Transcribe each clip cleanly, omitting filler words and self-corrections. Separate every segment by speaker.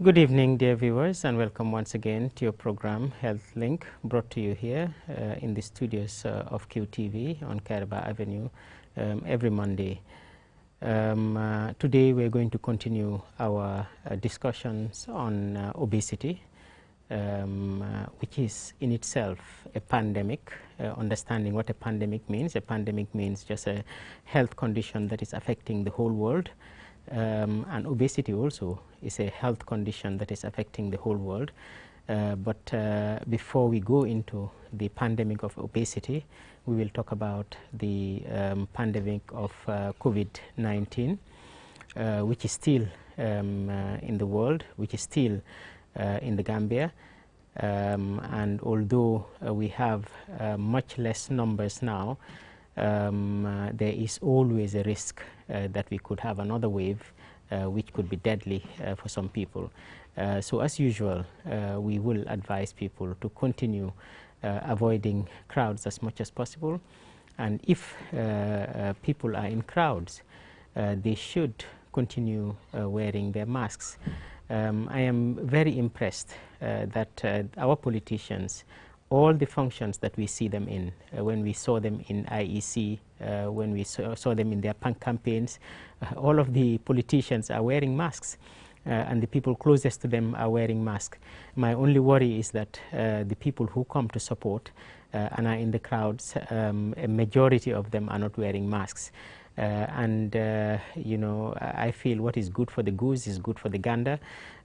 Speaker 1: Good evening, dear viewers, and welcome once again to your program Health Link, brought to you here in the studios of QTV on Caraba Avenue every Monday. Today we're going to continue our discussions on obesity, which is in itself a pandemic. Understanding what a pandemic means. A pandemic means just a health condition that is affecting the whole world. And obesity also is a health condition that is affecting the whole world. But before we go into the pandemic of obesity, we will talk about the pandemic of COVID-19, which is still in the world, which is still in the Gambia. And although we have much less numbers now, there is always a risk that we could have another wave which could be deadly for some people. So as usual, we will advise people to continue avoiding crowds as much as possible, and if people are in crowds, they should continue wearing their masks. I am very impressed that our politicians, all the functions that we see them in, when we saw them in IEC, when we saw them in their punk campaigns, all of the politicians are wearing masks, and the people closest to them are wearing masks. My only worry is that the people who come to support and are in the crowds, a majority of them are not wearing masks. You know, I feel what is good for the goose is good for the gander.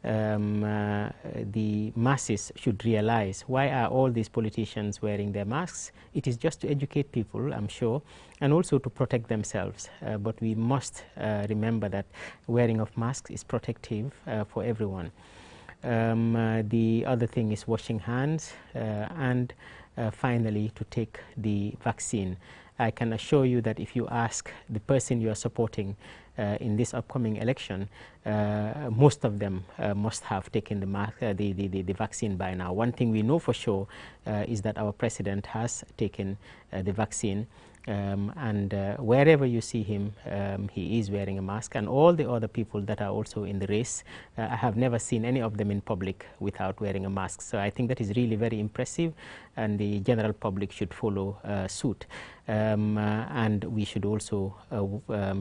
Speaker 1: The masses should realize, why are all these politicians wearing their masks? It is just to educate people, I'm sure, and also to protect themselves. But we must remember that wearing of masks is protective for everyone. The other thing is washing hands, and finally to take the vaccine. I can assure you that if you ask the person you are supporting in this upcoming election, most of them must have taken the vaccine by now. One thing we know for sure is that our president has taken the vaccine, and wherever you see him, he is wearing a mask, and all the other people that are also in the race, I have never seen any of them in public without wearing a mask. So I think that is really very impressive, and the general public should follow suit, and we should also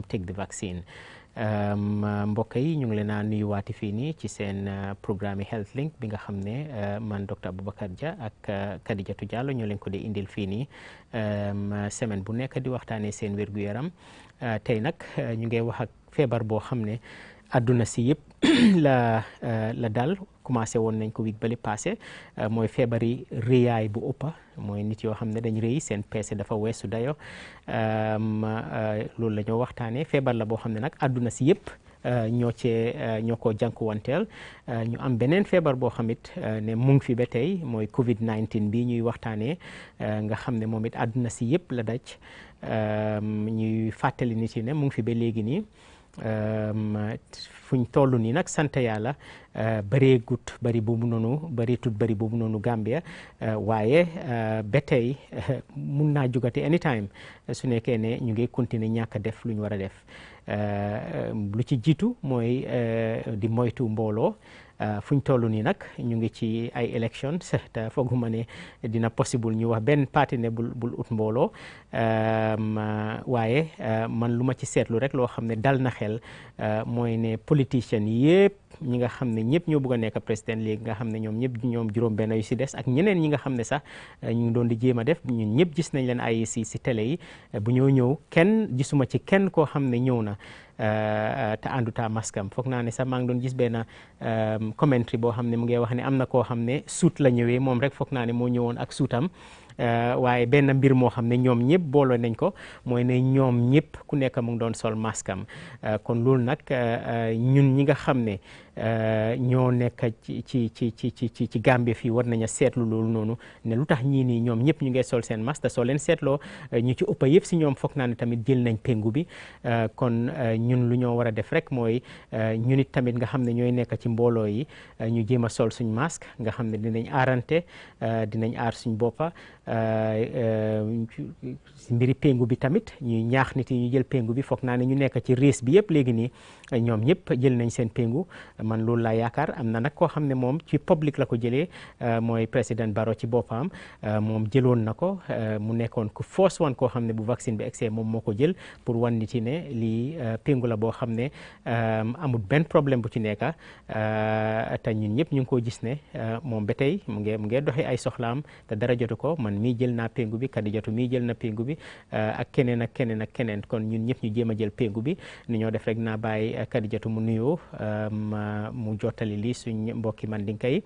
Speaker 1: take the vaccine. Mbokk yi ñu ngi leen a nuyuwaati fii nii ci seen programme Health Link bi nga xam ne man Dr Aboubacar Dia ak Kadijatu Diallo ñoo leen ko di indil fii nii semaine bu nekk di waxtaanee seen wér-gu-yaram. Tey nag ñu ngi wax ak feebar boo xam ne àdduna si yëpp la dal. Commencé woon nañ ko week bali passé, mooy feebari rëyaay bu ëppa, mooy nit yoo xam ne dañ rëy seen peese dafa weesu dayo. Loolu la ñoo waxtaanee. Feebar la boo xam ne nag àdduna si yëpp ñoo ko jànkuwanteel. Ñu am beneen feebar boo xamit ne mu ngi fi ba tey, mooy COVID-19 bi ñuy waxtaanee, nga xam ne moom it àdduna si yëpp la daj. Ñuy fàttali nit yi ne mu ngi fi ba léegi nii. Fuñ toll nii nag sant yàlla bëree gut bëri boobu noonu Gambia, waaye ba tey mun naa jugati anytime su nekkee ne ñu ngi continuer ñàkk a def lu ñu war a def. Lu ci jiitu mooy di moytu mbooloo. Fuñ toll nii nag ñu ngi ci ay elections te fooguma ne dina possible ñu wax benn parti ne bul ut mbooloo, waaye man lu ma ci seetlu rek loo xam ne dal na xel mooy ne politicians yëpp ñi nga xam ne ñëpp ñoo bëgg a nekk président léegi, nga xam ne ñoom juróom-benn yu si des ak ñeneen ñi nga xam ne sax ñu ngi doon di jéem a def, ñun ñëpp gis nañ leen ay si télé yi. Bu ñoo ñëw kenn gisuma ci kenn koo xam ne ñëw na te ànduta maskam. Foog naa ne sax maa ngi doon gis benn commentary boo xam ne mu ngi wax ne am na koo xam ne suut la ñëwee, moom rek foog naa ne moo ñëwoon ak suutam. Waaye benn mbir moo xam ne ñoom ñëpp booloo nañ ko, mooy ne ñoom ñëpp ku nekk mu ngi doon sol maskam. Kon loolu nag ñun ñi nga xam ne ñoo nekk ci Gambie fii war nañ a seetlu loolu noonu, ne lu tax ñii nii ñoom ñëpp ñu ngi sol seen masque. Soo leen seetloo ñu ci ëpp yëpp si ñoom foog naa ne tamit jël nañ pengu bi. Kon ñun lu ñoo war a def rek mooy ñun it tamit nga xam ne ñooy nekk ci mbooloo yi ñu jéem a sol suñ masque, nga xam ne dinañ aarante, dinañ aar suñ boppa. si mbiri péngu bi tamit ñuy ñaax nit yi ñu jël péngu bi foog naa ne ñu nekk ci race bi yëpp léegi nii ñoom ñëpp jël nañ seen péngu man loolu laa yaakaar am na nag koo xam ne moom ci public la ko jëlee mooy président Barrow ci boppam moom jëloon na ko mu nekkoon ku force wan koo xam ne bu vaccine bi egsee moom moo ko jël pour wan nit yi ne lii péngu la boo xam ne amul benn problème bu ci nekka te ñun ñëpp ñu ngi ko gis ne moom ba tey mu ngi doxee ay soxlaam te dara jotu ko man mii jël naa péngu bi Kadijatu mii jël na péngu bi ak keneen ak keneen ak keneen kon ñun ñëpp ñu jéem a jël péngu bi ni ñoo def rek naa bàyyi Kadijatu mu nuyoo mu jottali lii suñ mbokki Mandinka yi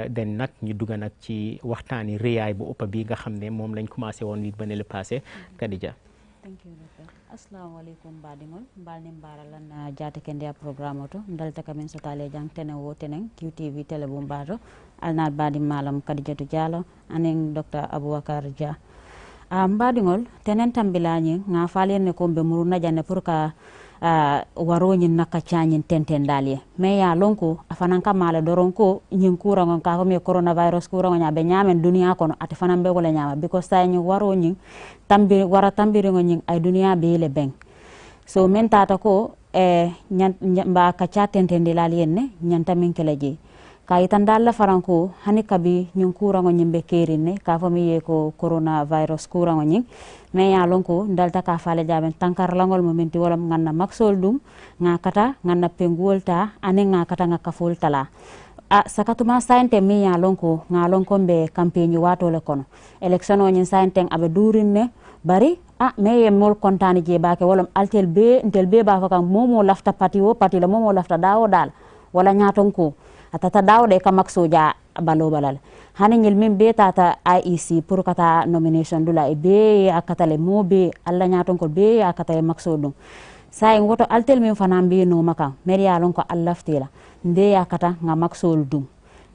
Speaker 1: den nag ñu dugga nag ci waxtaani réyaay bu ëpp bi nga xam ne moom lañ commencé woon nit ba ne le passé Kadija.
Speaker 2: Thank you, doctor. Assalamu alaikum badingol balni mbaralan jate kende a programme to dalta kamen sotale jang tene wo tenen QTV tele bu mbato alnal badi malam Kadijatu Diallo anen Dr. Abubakar Dia badingol tenen tambilani nga falene ko be muruna janne pour ka waroñin naka cañin tenten dalye mais ya lonko afanan ka mala doron ko nyin kurangon ka ko me coronavirus kurangon nya be nyamen dunia kono ate fanan be wala nyama because tay nyi waroñin tambi wara tambiri nyin ay dunia be le ben so men tata ko ba ka ca tenten dalye ne nyanta min keleje ka itan dalla faranko hani kabi nyin kurangon nyimbe kerine ka fami ye ko coronavirus kurangon nyin mais ya lonko dalta ka fale jaben tankar langol momenti wala nganna maksol dum nga kata nganna pengolta ane nga kata nga kafol tala sakatuma sainte mi ya lonko nga lonko be campagne wato le kono election o nyin sainte abe durinne bari mais mol kontani je baake wala altel be ba fa kan momo lafta pati la momo lafta dawo dal wala nyaton ko atata dawde ka maksoja balo balal hani ngel min be tata IEC pour kata nomination dula e be akatale mo be alla nyaton ko be akatale maksodum say ngoto altel min fana be no maka meria lon ko allaftela nde yakata nga maksol dum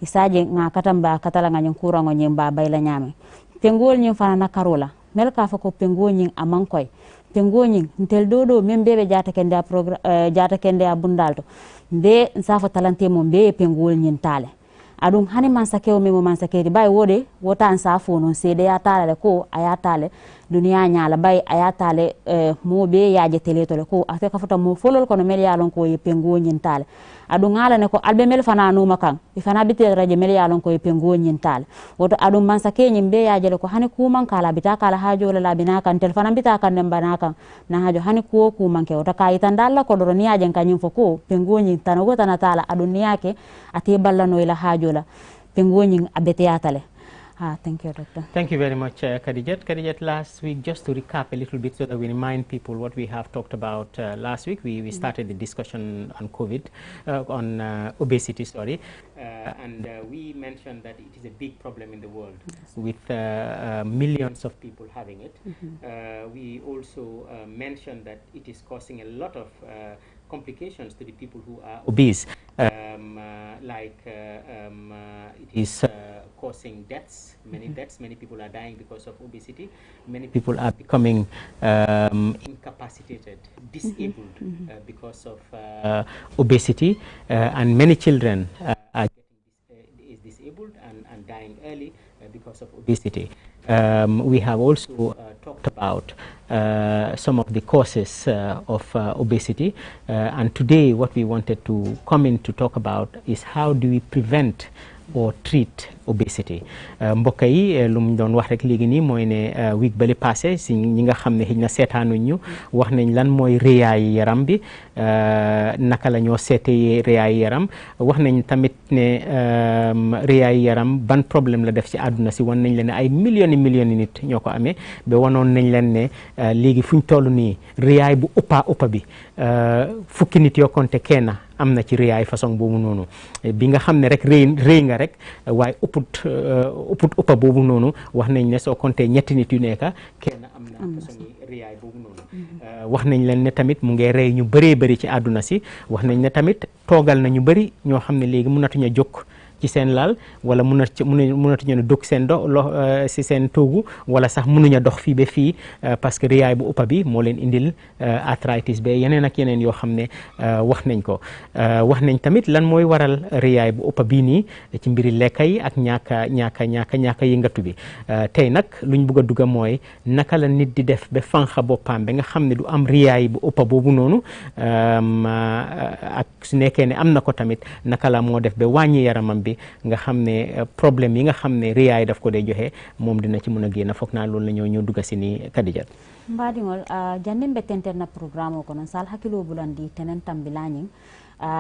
Speaker 2: isaje nga katamba katala nga nyen kurango nyen ba bayla nyame pengol nyen fana na karola mel ka fa ko pengol nyen amankoy pengol nyen ntel dodo min bebe jata kende a bundalto be nsafo talante mo be pengol nyen tale adum hani man sakewo memo man sakedi bay wode wota nsafo non sede ya tale ko aya tale dunia nyaala bay aya tale mo be yaaje teleto le ko afeka fota mo folol kono mel yalon ko ye pengol nyen tale adu ngala ne ko albe mel fana no makan e fana bitte radio mel yalon ko e pengol nyin tal woto adu man sake nyim be yaaje le ko hani ku man kala bita kala hajo la bina kan tel fana bita kan dem bana kan na hajo hani ku man ke woto kay tan dalla ko do ni yaaje kan nyim foko pengol nyin tan go tan tala adu niyake ati ballano ila hajo la pengol nyin abete yatale. Thank you, Doctor.
Speaker 1: Thank you very much, Kadijat. Kadijat, last week, just to recap a little bit so that we remind people what we have talked about last week, we started the discussion on COVID, on obesity, sorry, and we mentioned that it is a big problem in the world with millions of people having it. We also mentioned that it is causing a lot of complications to the people who are obese, like it is causing deaths, many deaths. Many people are dying because of obesity. Many people are becoming incapacitated, disabled because of obesity, and many children are getting disabled and dying early because of obesity. We have also talked about some of the causes of obesity, and today what we wanted to come in to talk about is how do we prevent or treat obesity. mbokk yi lu mu doon wax rek léegi nii mooy ne week bale passé si ñi nga xam ne xëy na seetaanuñ ñu wax nañ lan mooy réyaayu yaram bi naka la ñoo seetee réyaayu yaram wax nañ tamit ne réyaayu yaram ban problème la def ci àdduna si wan nañ leen ne ay millions nit ñoo ko amee ba wanoon nañ leen ne léegi fuñ toll nii réyaay bu ëppa bi fukki nit yoo konte kenn am na ci réyaay façon boobu noonu bi nga xam ne rek réy nga rek waaye ëppa boobu noonu wax nañ ne soo compté ñetti nit yu nekk kenn am na façon réyaay boobu noonu wax nañ leen ne tamit mu ngi rey ñu bëree bëri ci àdduna si wax nañ ne tamit toogal na ñu bëri ñoo xam ne léegi mënatuñ a jóg ci seen lal wala mënatuñu dog seen si seen toogu wala sax mënuñu dox fii ba fii parce que riyaay bu ëppa bi moo leen indil arthritis ba yeneen ak yeneen yoo xam ne wax nañ ko wax nañ tamit lan mooy waral riyaay bu ëppa bii nii ci mbiri lekka yi ak ñaaka yëngatu bi tey nag luñ bëgg a dugga mooy naka la nit di def ba fanxa boppam ba nga xam ne du am riyaay bu ëppa boobu noonu ak su nekkee ne am na ko tamit naka la moo def ba wàññi yaramam bi nga xam ne problème yi nga xam ne riyaay daf ko dee joxe moom dina ci mën a génn foog naa loolu la ñoo dugga si ni Kadija
Speaker 2: mbaɗigol jande mbettenterna programme o kono sal hakkilo bulandi tenen tambilañing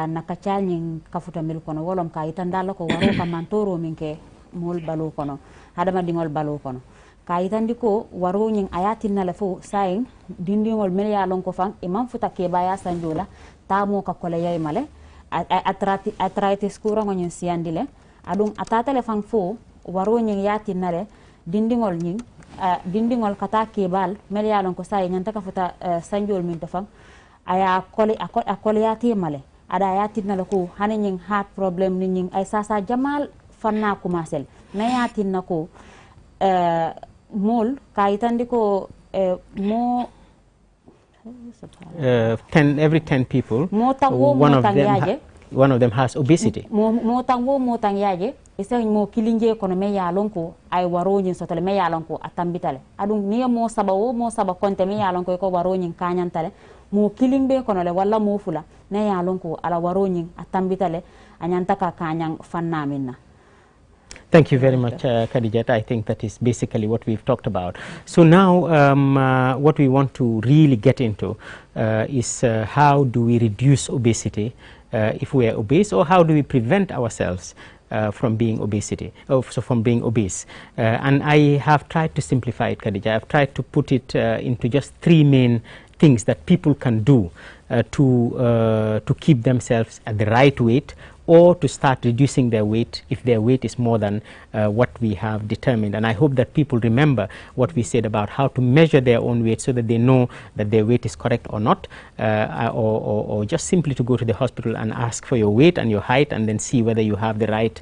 Speaker 2: naka calñing kafutamil kono wolom ka yitandala ko waro ka mantoro min ke mol balu kono hadamadiŋol balu kono ka yitandi ko waro ñing ayatinnale fo sayin dindiŋol mel ya lon ko fan imam futa kebaya sanjola tamo ka kole yay male arthritis kuraŋo ñing siyandi le aɗum atatale fan fo waro ñing yatinnale dindiŋol ñing dindiŋol kata kebal mel ya lon ko sayi ñanta ka futa sanjol min to fan aya kole yati male ada yatinna ko hani ñing heart problem ni ñing ay sasa jamal fanna commencé na yatinna ko mol kayitandi ko mo
Speaker 1: every 10 people one of them has obesity
Speaker 2: mo tang yaje isen mo kilinje kono me yalon ko ay waroñin sotale me yalon ko atambitale adum ni mo saba konte me yalon ko waroñin kanyantale mo kilimbe kono le walla mo fula ne yalon ko ala waroñin atambitale anyanta ka kanyang fanna minna.
Speaker 1: Thank you very much, Khadijat. I think that is basically what we've talked about. So now what we want to really get into is how do we reduce obesity if we are obese, or how do we prevent ourselves from being from being obese. And I have tried to simplify it, Khadija. I've tried to put it into just 3 main things that people can do to keep themselves at the right weight, or to start reducing their weight if their weight is more than what we have determined. And I hope that people remember what we said about how to measure their own weight so that they know that their weight is correct or not, or just simply to go to the hospital and ask for your weight and your height and then see whether you have the right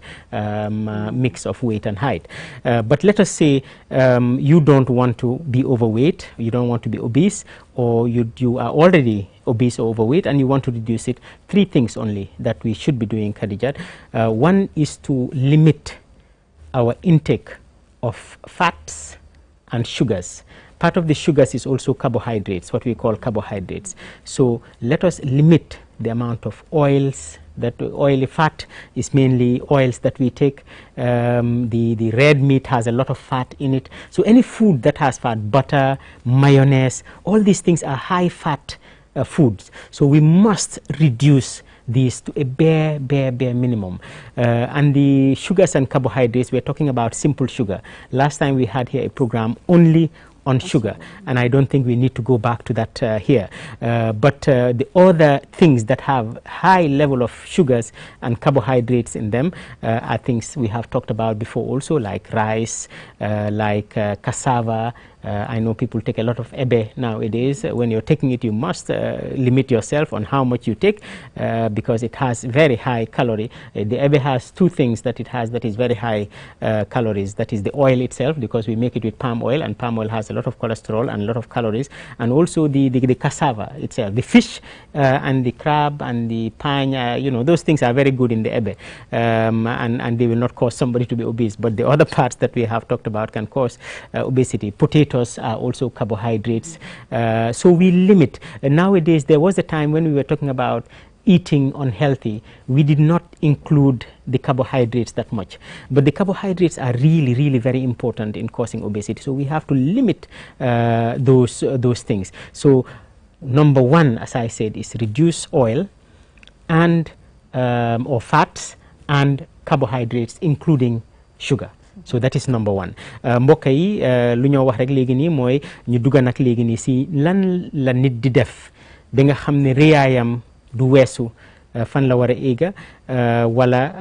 Speaker 1: mix of weight and height. But let us say you don't want to be overweight, you don't want to be obese, or you are already obese or overweight and you want to reduce it. 3 things only that we should be doing, Khadijat. One is to limit our intake of fats and sugars. Part of the sugars is also carbohydrates, what we call carbohydrates. So let us limit the amount of oils. That oily fat is mainly oils that we take. The red meat has a lot of fat in it. So any food that has fat, butter, mayonnaise, all these things are high fat foods. So we must reduce these to a bare minimum. And the sugars and carbohydrates, we're talking about simple sugar. Last time we had here a program only on sugar, and I don't think we need to go back to that here. But the other things that have high level of sugars and carbohydrates in them are things we have talked about before also, like rice, like cassava. I know people take a lot of ebe nowadays. When you're taking it, you must limit yourself on how much you take because it has very high calorie. The ebe has 2 things that it has that is very high calories. That is the oil itself, because we make it with palm oil, and palm oil has a lot of cholesterol and a lot of calories, and also the cassava itself. The fish and the crab and the pine, you know, those things are very good in the ebe, and they will not cause somebody to be obese. But the other parts that we have talked about can cause obesity. Potatoes are also carbohydrates. So we limit. Nowadays, there was a time when we were talking about eating unhealthy, we did not include the carbohydrates that much. But the carbohydrates are really very important in causing obesity. So we have to limit those things. So number 1, as I said, is reduce oil and or fats and carbohydrates, including sugar. So that is number 1. mbokk yi lu ñoo wax rek léegi nii mooy ñu dugga nag léegi nii si lan la nit di def ba nga xam ne réyaayam du weesu fan la war a éega wala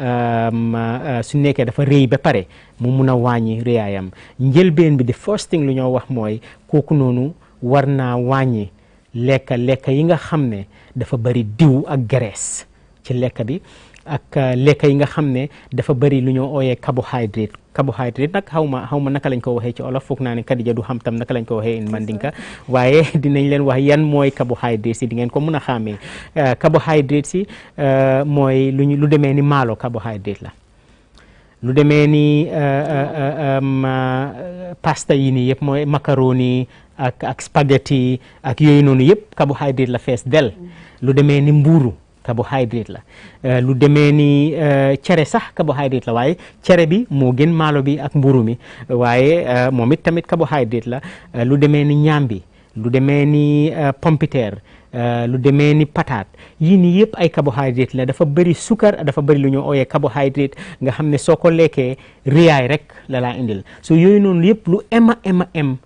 Speaker 1: su nekkee dafa réy ba pare mu mun a wàññi réyaayam. Njëlbeen bi the first thing lu ñoo wax mooy kooku noonu war naa wàññi lekka yi nga xam ne dafa bari diw ak graisse. ci lekk bi ak lekk yi nga xam ne dafa bëri lu ñoo ooyee carbohydrate nag xaw ma naka lañ ko waxee ci olof foog naa ne Kadija du xam tam naka lañ ko waxee in Mandinka waaye dinañ leen wax yan mooy carbohydrate si di ngeen ko mun a xàmmee carbohydrate si mooy lu demee ni maalo carbohydrate la lu demee ni pasta yi nii yëpp mooy macaroni ak spaghetti ak yooyu noonu yëpp carbohydrate la fees del lu demee ni mbuuru carbohydrate la lu demee ni cere sax carbohydrate la waaye cere bi moo gën maalo bi ak mburu mi waaye moom it tamit carbohydrate la lu demee ni ñaambi lu demee ni pompiteer lu demee ni patate yii nii yëpp ay carbohydrate la dafa bëri sukar dafa bëri lu ñu ooyee carbohydrate nga xam ne soo ko lekkee riyaay rek la laa indil so yooyu noonu yëpp lu em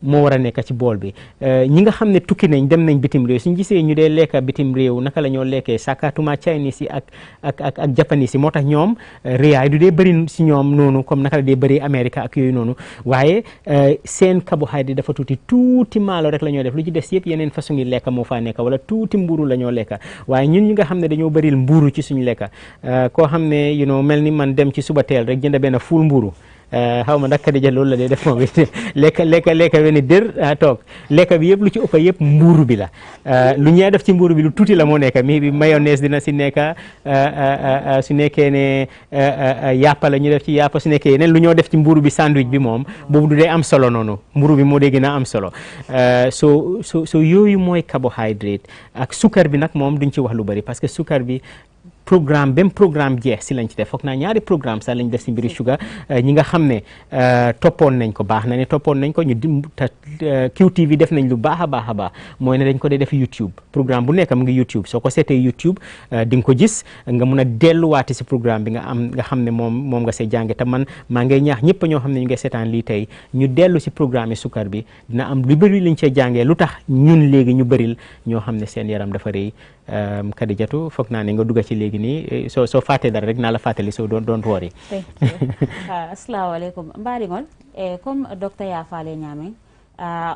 Speaker 1: moo war a nekk ci bool bi ñi nga xam ne tukki nañ dem nañ bitim réew suñ gisee ñu dee lekka bitim réew naka la ñoo lekkee sakatuma Chinese yi ak Japanese yi moo tax ñoom riyaay du dee bëri si ñoom noonu comme naka la dee bëri Amérique ak yooyu noonu waaye seen carbohydrate dafa tuuti maalo rek la ñoo def lu ci des yëpp yeneen façon yi lekka moo faa nekk wala tuuti mburu la ñoo lekka waaye ñun ñi nga xam ne dañoo bëril mburu ci suñu lekka koo xam ne mel ni man dem ci suba teel rek jënd benn fuul mburu xaw ma ndax Kadija loolu la dee def moom it lekka wenn dër toog lekka bi yëpp lu ci ëpp yëpp mbuuru bi la lu ñuy def ci mbuuru bi lu tuuti la moo nekk mi bi mayonnaise dina si nekk su nekkee ne yàppa la ñu def ci yàppa su nekkee yeneen lu ñoo def ci mbuuru bi sandwich bi moom boobu du dee am solo noonu mburu bi moo dee gën a am solo so yooyu mooy carbohydrate ak sukar bi nag moom duñ ci wax lu bari parce que sukar bi programme jeex si lañ ci def foog naa ñaari programme sax lañ def si mbiri sugar ñi nga xam ne toppoon nañ ko baax na ne toppoon nañ ko ñu QTV def nañ lu baax a baax mooy ne dañ ko dee def YouTube programme bu nekk mu ngi YouTube soo ko seetee YouTube di nga ko gis nga mun a delluwaati si programme bi nga xam ne moom nga see jànge te man maa ngay ñaax ñëpp ñoo xam ne ñu ngi seetaan lii tey ñu dellu si programme yi sukar bi dina am lu bëri liñ cee jàngee lu tax ñun léegi ñu bëril ñoo xam ne seen yaram dafa rëy Kadijatu foog naa ne nga dugga ci léegi nii soo fàttee dara rek naa la fàttali so don't worry.
Speaker 2: Assalamu alaikum mbaɗigol comme docteur ya faale ñamen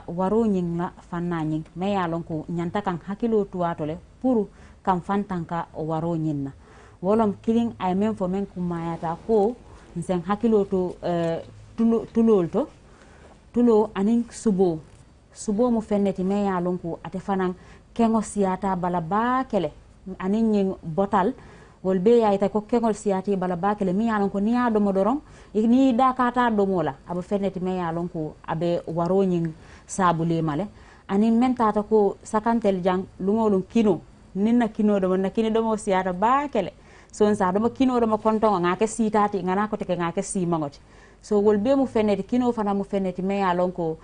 Speaker 2: waro ñing la fanna ñing mais ya lon ko ñanta kan hakkilo tuwatole pour kam fantanka waro ñinna wolom kilin ay men fo men kumayata ko sen hakkilo to tulo anin subo mu fenneti mais ya lon ko ate fanan kengo siyata bala bakele anin ñing botal wol be yayta ko kengol siyati bala bakele mi yalon ko ni ya domo doron ni dakata domo la aba fenneti me yalon ko abe waroñing sabule male anin mentata ko sakantel jang lungolum kino ninna kino domo siyata bakele son sa domo kino domo kontongo ngake sitati ngana ko teke ngake simangoti so wol be mu fenneti kino fana mu fenneti me yalon ko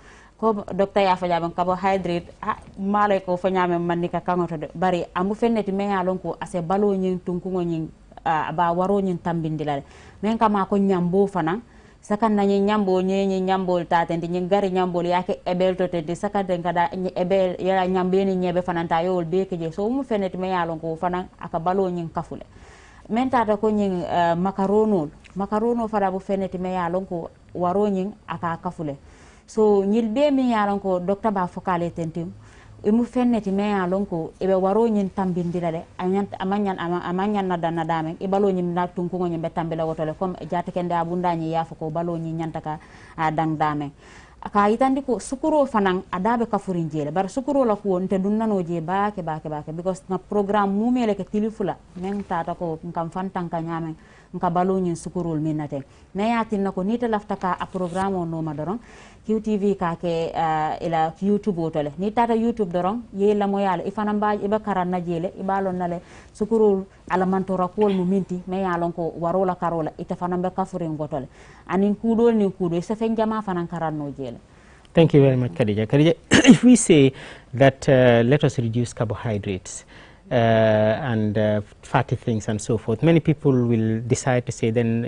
Speaker 2: docteur ya fajaban carbohydrate malay ko fanyame manika kangoto de bari amu fenneti me yalon ko ase balo nyin tunkugo nyin ba waro nyin tambindilale men kama ko nyambo fana sakan na nyambo nyi nyambol tatende nyi gari nyambol yake ebel to tede sakade ngada ebel ya nyambeni nyebe fana ta yol be keje so mu fenneti me yalon ko fana aka balo nyin kafule men tata ko nyin makarono fara bu fenneti me yalon ko waro nyin aka kafule so ñil be mi yalon ko docteur ba fokale tentim imu fenneti me yalon ko ebe waro ñin tambindira de amanyan na dana dame e balo ñim na tunku ngol be tambila wotole comme jati kende abunda ñi yafa ko balo ñi nyanta ka dang dame aka yitandi ko sukuro fanan adabe kafurin jele bar sukuro la ko nte dunnano je baake because na programme mumele ke tilifula men tata ko ngam fantan ka nyamen nka balo ñin sukurul minate me yatin nako nita lafta ka a programme o no madoron QTV ka ke ila YouTube otole ni tata YouTube doron yela mo yala ifana mbaji iba karan na jele ibalon nale sukurul ala mantora kol mu minti me yalon ko warola karola ita fana be kafurin gotole anin kudol ni kudo se fen jama fana karan no jele.
Speaker 1: Thank you very much, Khadija. Khadija, if we say that let us reduce carbohydrates and fatty things and so forth, many people will decide to say then,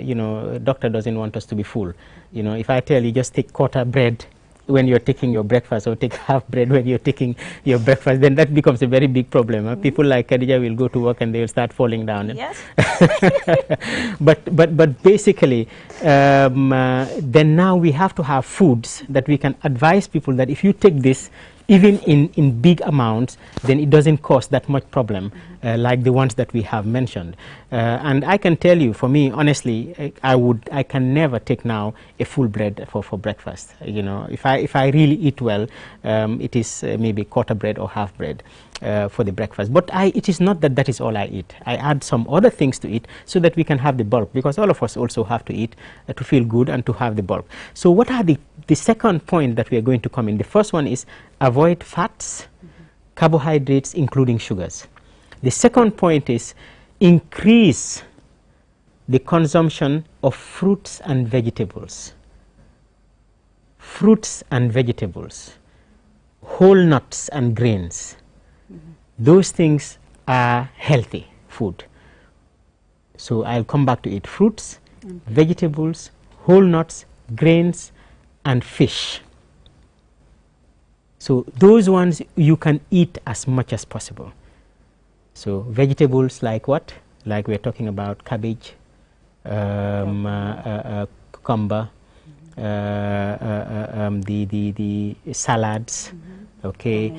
Speaker 1: doctor doesn't want us to be full. If I tell you just take quarter bread when you're taking your breakfast or take half bread when you're taking your breakfast, then that becomes a very big problem. Huh? People like Khadija will go to work and they will start falling down.
Speaker 2: Yes.
Speaker 1: But basically, then now we have to have foods that we can advise people that if you take this, even in big amounts, then it doesn't cause that much problem like the ones that we have mentioned. And I can tell you, for me, honestly, I can never take now a full bread for breakfast. You know, if I really eat well, it is maybe quarter bread or half bread. For the breakfast, but it is not that is all I eat. I add some other things to it so that we can have the bulk, because all of us also have to eat to feel good and to have the bulk. So what are the second point that we are going to come in? The first one is avoid fats, carbohydrates, including sugars. The second point is increase the consumption of fruits and vegetables. Fruits and vegetables, whole nuts and grains. Those things are healthy food. So I'll come back to it. Fruits, vegetables, whole nuts, grains, and fish. So those ones you can eat as much as possible. So vegetables like what? Like we're talking about cabbage, cucumber, the salads, okay,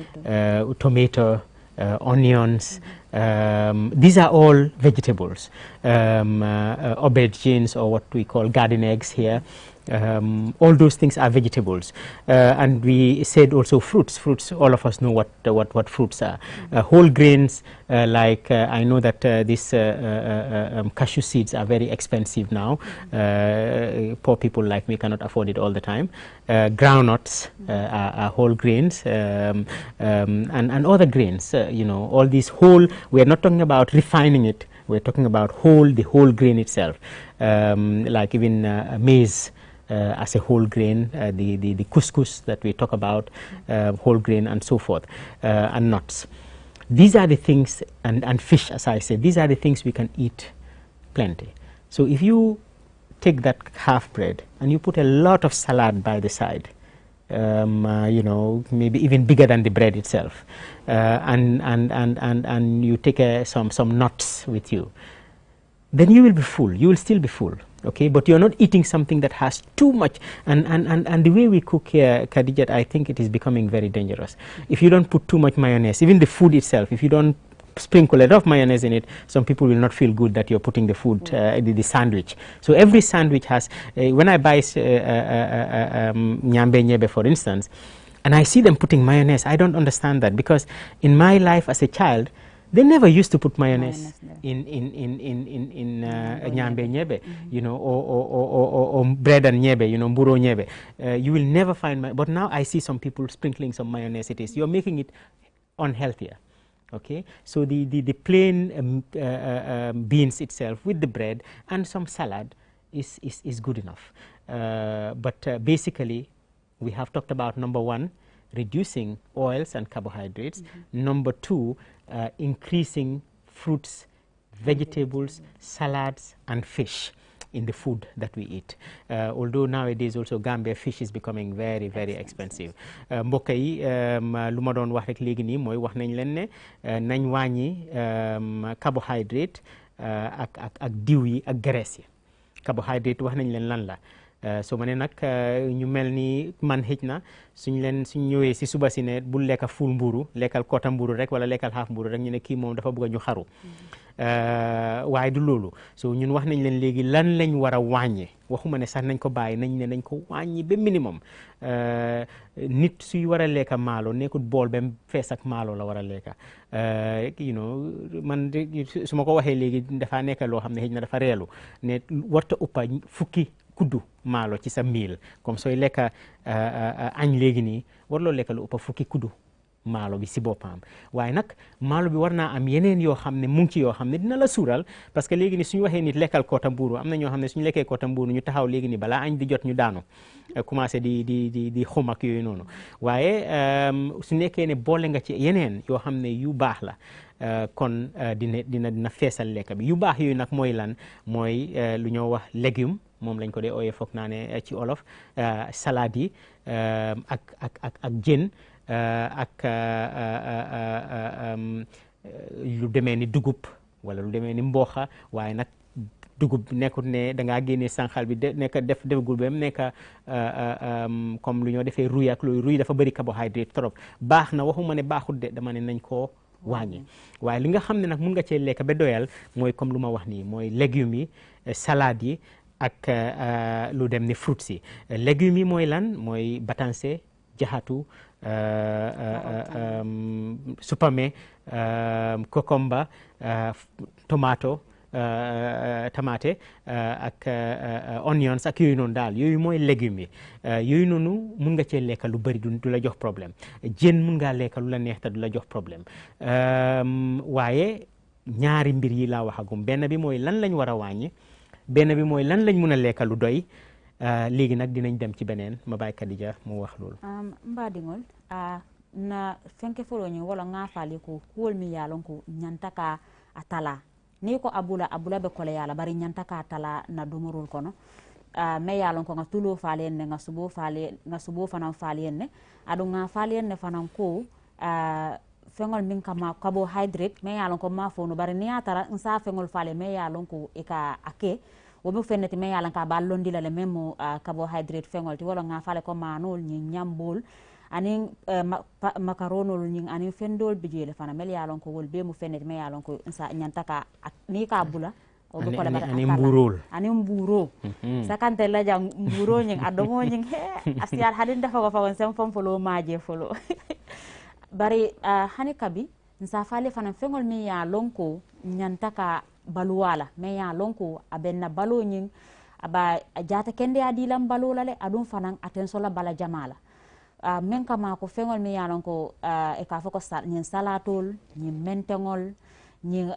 Speaker 1: tomato, onions, these are all vegetables, aubergines, or what we call garden eggs here. All those things are vegetables, and we said also fruits. All of us know what fruits are. Whole grains, like I know that these cashew seeds are very expensive now. Poor people like me cannot afford it all the time. Groundnuts are whole grains, and other grains. You know, all these whole. We are not talking about refining it. We're talking about the whole grain itself, like even maize. As a whole grain, the couscous that we talk about, whole grain and so forth, and nuts. These are the things, and fish, as I said, these are the things we can eat plenty. So if you take that half bread and you put a lot of salad by the side, you know, maybe even bigger than the bread itself, and you take some nuts with you, then you will be full. You will still be full. Okay, but you're not eating something that has too much. And the way we cook here, Khadijat, I think it is becoming very dangerous. If you don't put too much mayonnaise, even the food itself, if you don't sprinkle a lot of mayonnaise in it, some people will not feel good that you're putting the food, the sandwich. So every sandwich has, when I buy nyambe nyebe, for instance, and I see them putting mayonnaise, I don't understand that, because in my life as a child, they never used to put mayonnaise in nyambe nyebe, you know, or bread and nyebe, you know, mburo nyebe. You will never find but now I see some people sprinkling some mayonnaise. You're making it unhealthier. Okay, so the plain beans itself with the bread and some salad is good enough. But basically, we have talked about number one, reducing oils and carbohydrates. Number two, increasing fruits, vegetables, salads, and fish in the food that we eat. Although nowadays also Gambia fish is becoming very, very expensive. Mbokk yi lu ma doon wax rek léegi nii mooy wax nañ leen ne nañ wàññi carbohydrate ak diw yi ak graisse yi. Carbohydrate wax nañ leen lan la. So ma ne nag ñu mel ni man xëj na suñ ñëwee si suba si ne bul lekka full mburu, lekkal kota mburu rek wala lekkal half mburu rek ñu ne kii moom dafa bëgg ñu xaru. waaye du loolu. So ñun wax nañ leen léegi lan lañ war a wàññi, waxuma ne sax nañ ko bàyyi, nañ ko wàññi ba minimum. Nit suy war a lekka maalo nekkut bool ba fees ak maalo la war a lekka. You know, man su ma ko waxee léegi dafa nekk loo xam ne xëj na dafa reelu ne warta uppa fukki kuddu maalo ci sa meal, comme sooy lekka añ léegi nii warloo lekka lu ëpp fukki kuddu maalo bi si boppam. waaye nag maalo bi war naa am yeneen yoo xam ne mu ngi ci yoo xam ne dina la suural, parce que léegi ni suñu waxee nit lekkal koota mbuuru, am na ñoo xam ne suñu lekkee koota mbuuru ñu taxaw léegi ni balaa añ di jot ñu daanu commencé di xum ak yooyu noonu. waaye su nekkee ne boole nga ci yeneen yoo xam ne yu baax la, kon dina feesal lekka bi. yu baax yooyu nag mooy lan, mooy lu ñoo wax légume, moom lañ ko dee ooyee foog naa ne ci olof, salade yi ak jën, ak lu demee ni dugub wala lu demee ni mboxa, waaye nag dugub nekkut ne da ngaa génnee sànqal bi nekk defagul ba mu nekk comme lu ñoo defee ruy ak loolu ruy dafa bëri carbohydrate trop baax na waxuma ne baaxut de dama ne nañ koo wàññi waaye li nga xam ne nag mun nga cee lekk ba doyal mooy comme lu ma wax nii mooy légumes yi salade yi ak lu dem ni fruits yi légumes yi mooy lan mooy batanse jaxatu supame cucumber tomato tomate ak onions ak yooyu noonu daal yooyu mooy légumes yi yooyu noonu mun nga cee lekka lu bëri du la jox problème jën mun ngaa lekka lu la neex te du la jox problème waaye ñaari mbir yi laa waxagum benn bi mooy lan lañ war a wàññi benn bi mooy lan lañ mun a lekka lu doy léegi nag dinañ dem ci beneen ma bàyyi Kadija mu wax loolu
Speaker 2: mbaɗigol na fenke foloñi wala ŋafali ko kuwol mi yalon ko ñanta ka a tala ni ko abula be kole yala bari ñanta ka tala na domorol kono me yalon ko nga tulo faali en ne nga subo fanan faali en ne aɗum nga faali en ne fanan ko feŋol min kama carbohydrate me yalon ko ma fono bari ni atara nsa feŋol faali me yalon ko e ka ake womo fenneti me yalan ka ba londila le même carbohydrate feŋol ti wala nga faali ko manol ñi ñambol anin macaronol ñing anin fendol bijele fana mel yalon ko wol be mu fenneti me yalon ko nsa ñanta ka ni ka bula o be ko la bara anin mburo sakante la jang mburo ñing adomo ñing he asiyar hadin dafa ko fawon sem fam folo maaje folo bari hani kabi nsa faale fana feŋol mi ya lonko ñanta ka baluwala me ya lonko abenna balo ñing aba jata kende adilam balo lale adum fanan atensola bala jamala men kama ko feŋol mi ya lonko e ka foko ñin salatol ñin mentengol ñin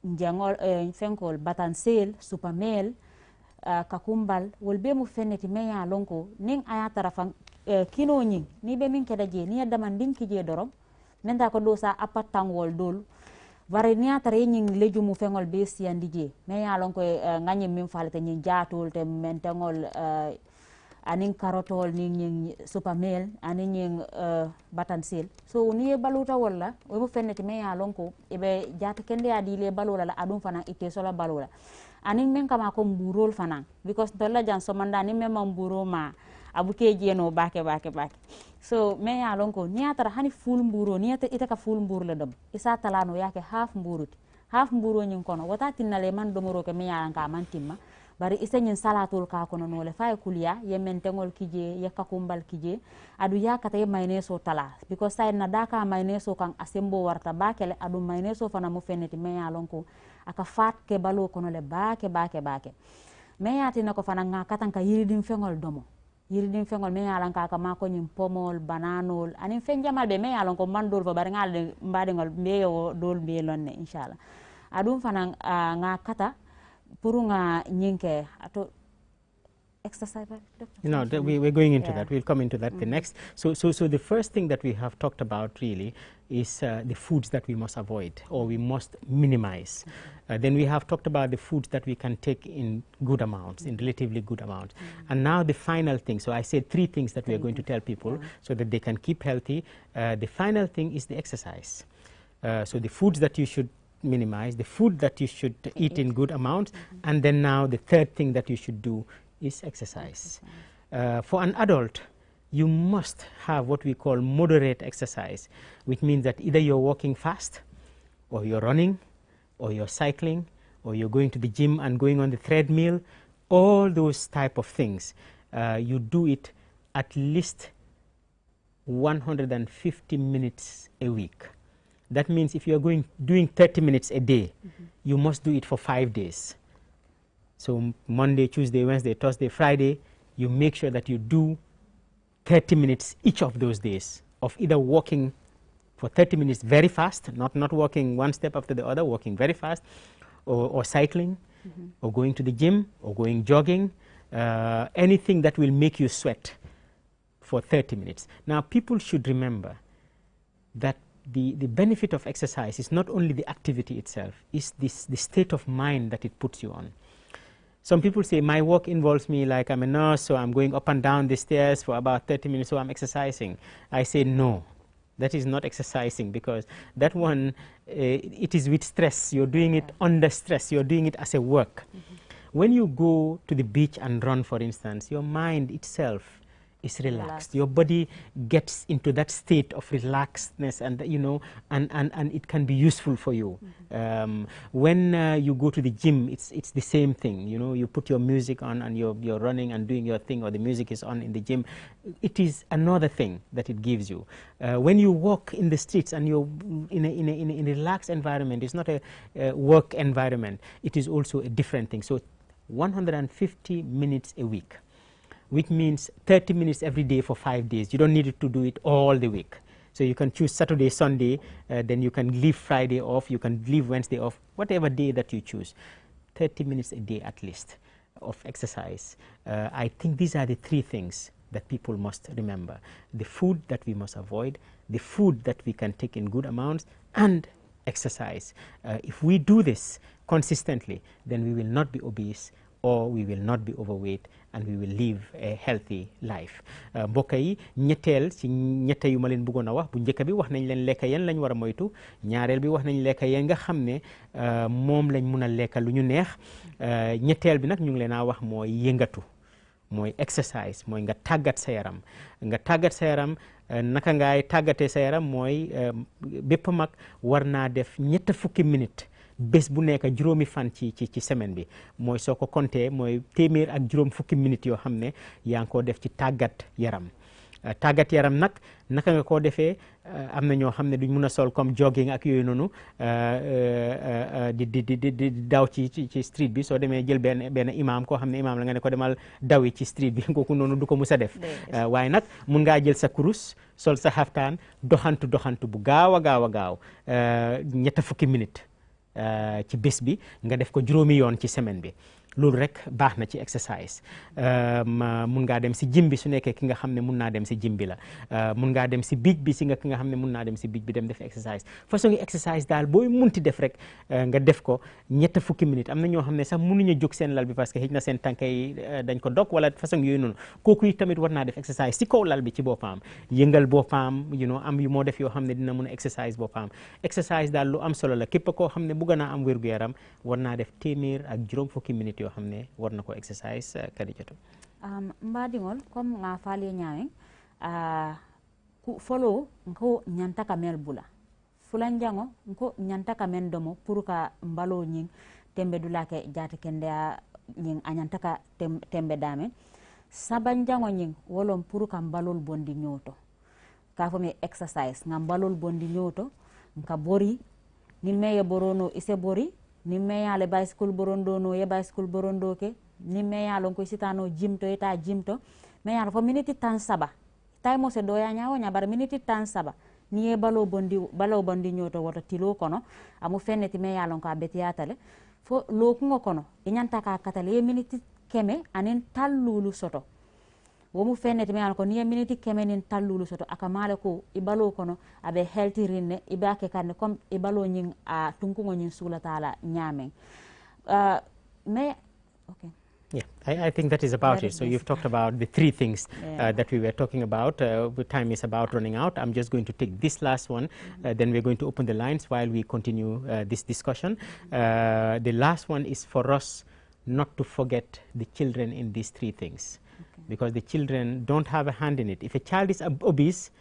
Speaker 2: njangol fenkol batansel supamel kakumbal wol be mu fenneti me ya lonko nin aya tarafa kino ñing ni be min keda je ni yadda man dinki je dorom men ta ko do sa apatangol dol bari ni atare ñing lejumu feŋol be siyandi je me ya lonko ngañi min falete ñin jaatol te mentengol anin karotol ni ñing supamel anin ñing batansel so ni baluta wala o mu fenneti me ya lonko ibe jata kende ya dile balula la adum fana ite sola balula anin men kama ko mburol fana because dolla jan so manda ni men mburo ma abuke jeno bake so me ya lonko ni atara hani full mburo ni ita ka full mburo le dum isa talano yake half mburo nyin kono wata tinale man domoro ke me ya ka man timma bari isa nyin salatul ka kono no le fay kuliya ye mentengol kije ye kakumbal kije adu yakata ye mayneso tala because say na daka mayneso kan asembo warta bakele adu mayneso fana mu feneti me ya lonko aka fat ke balo kono le bake me ya tinako fana ngakatan ka yiridim fengol domo yiridin feŋol me yalan ka mako ñim pomol bananol anin fen jamal be me yalan ko mandol fo bari ngal mbadingol mbeyo dol be lonne inshallah adum fana nga kata pour nga ñinke ato exercise.
Speaker 1: No, we're going into that. We'll come into that the next. So the first thing that we have talked about really is the foods that we must avoid or we must minimize. Then we have talked about the foods that we can take in good amounts, in relatively good amounts. And now the final thing, so I said 3 things that we are going to tell people so that they can keep healthy. The final thing is the exercise. So the foods that you should minimize, the food that you should eat in good amounts, and then now the third thing that you should do is exercise. For an adult, you must have what we call moderate exercise, which means that either you're walking fast, or you're running, or you're cycling, or you're going to the gym and going on the treadmill, all those type of things. You do it at least 150 minutes a week. That means if you're doing 30 minutes a day, you must do it for 5 days. So Monday, Tuesday, Wednesday, Thursday, Friday, you make sure that you do 30 minutes each of those days of either walking for 30 minutes very fast, not walking one step after the other, walking very fast, or cycling, or going to the gym, or going jogging, anything that will make you sweat for 30 minutes. Now, people should remember that the benefit of exercise is not only the activity itself, it's the state of mind that it puts you on. Some people say, my work involves me like I'm a nurse, so I'm going up and down the stairs for about 30 minutes, so I'm exercising. I say, no. That is not exercising, because that one, it is with stress. You're doing it under stress. You're doing it as a work. When you go to the beach and run, for instance, your mind itself is relaxed. Your body gets into that state of relaxedness, and and it can be useful for you. When you go to the gym, it's the same thing. You put your music on and you're running and doing your thing, or the music is on in the gym. It is another thing that it gives you. When you walk in the streets and you're in a relaxed environment, it's not a work environment. It is also a different thing. So 150 minutes a week, which means 30 minutes every day for 5 days. You don't need to do it all the week. So you can choose Saturday, Sunday, then you can leave Friday off, you can leave Wednesday off, whatever day that you choose. 30 minutes a day at least of exercise. I think these are the 3 things that people must remember. The food that we must avoid, the food that we can take in good amounts, and exercise. If we do this consistently, then we will not be obese, or we will not be overweight, and we will live a healthy life. mbokk yi ñetteel ci ñette yu ma leen bëggoon a wax, bu njëkk bi wax nañ leen lekka yan lañ war a moytu, ñaareel bi wax nañ lekka yan nga xam ne moom lañ mun a lekka lu ñu neex, ñetteel bi nag ñu ngi leen a wax mooy yëngatu, mooy exercise, mooy nga tàggat sa yaram. Nga tàggat sa yaram, naka ngaay tàggatee sa yaram mooy bépp mag war naa def 40 minutes bés bu nekk juróomi fan ci semaine bi. Mooy soo ko compté mooy téeméer ak juróom fukki minutes yoo xam ne yaa ngi koo def ci tàggat yaram. Tàggat yaram nag naka nga koo defee, am na ñoo xam ne duñ mun a sol comme jogging ak yooyu noonu di daw ci street bi. Soo demee jël benn imam koo xam ne imam la nga ne ko demal dawi ci street bi, kooku noonu du ko mus a def. waaye nag mun ngaa jël sa kurus, sol sa xaftaan, doxantu bu gaaw a gaaw 40 minutes ci bés bi, nga def ko juróomi yoon ci semaine bi. loolu rek baax na ci exercise. mun ngaa dem si gym bi su nekkee ki nga xam ne mun naa dem si gym bi la. mun ngaa dem si beach bi ki nga xam ne mun naa dem si beach bi dem def exercise. façon ngi exercise daal booy munti def rek nga def ko 40 minutes. am na ñoo xam ne sax mënuñu jóg seen lal bi parce que xëy na seen tànk yi dañ ko dog wala façon yooyu noonu. kooku yi tamit war naa def exercise si kaw lal bi ci boppam, yëngal boppam, am yu moo def yoo xam ne dina mun a exercise boppam. exercise daal lu am solo la. képp koo xam ne bugg naa am wér-gu-yaram war naa def téeméer ak juróom fukki minutes yoo xam ne war na ko exercise. Kadijatu
Speaker 2: mbaɗigol comme nga faali ñamen ku folo nko ñanta ka mel bula fulan jango nko ñanta ka men domo pour ka mbalo ñing tembe dulake jati kende ñing a ñanta ka tembe dame saban jango ñing wolom pour ka mbalol bondi ñoto ka fo mi exercise nga mbalol bondi ñoto nka bori ni meye borono ise bori ni meyale bicycle borondo no ye bicycle borondo ke ni meyalo ko sitano jimto eta jimto meyalo fo minute tan saba tay mo se do ya nyaawo nya bar minute tan saba ni ye balo bondi nyoto woto tilo kono amu fenneti meyalo ko abetiyatale fo lo ko kono e nyanta ka katale ye minute keme anen tallulu soto womu fenneti meyalo ko ni ye minute keme nin tallulu soto akamale ko ibalo kono abe healthy rinne ibake kanne comme ibalo nyin a tunkungo nyin sula tala nyamen okay.
Speaker 1: Yeah, I think that is about it. So you've talked about the 3 things that we were talking about. Time is about running out. I'm just going to take this last one. Then we're going to open the lines while we continue this discussion. The last one is for us not to forget the children in these 3 things. Because the children don't have a hand in it. If a child is obese,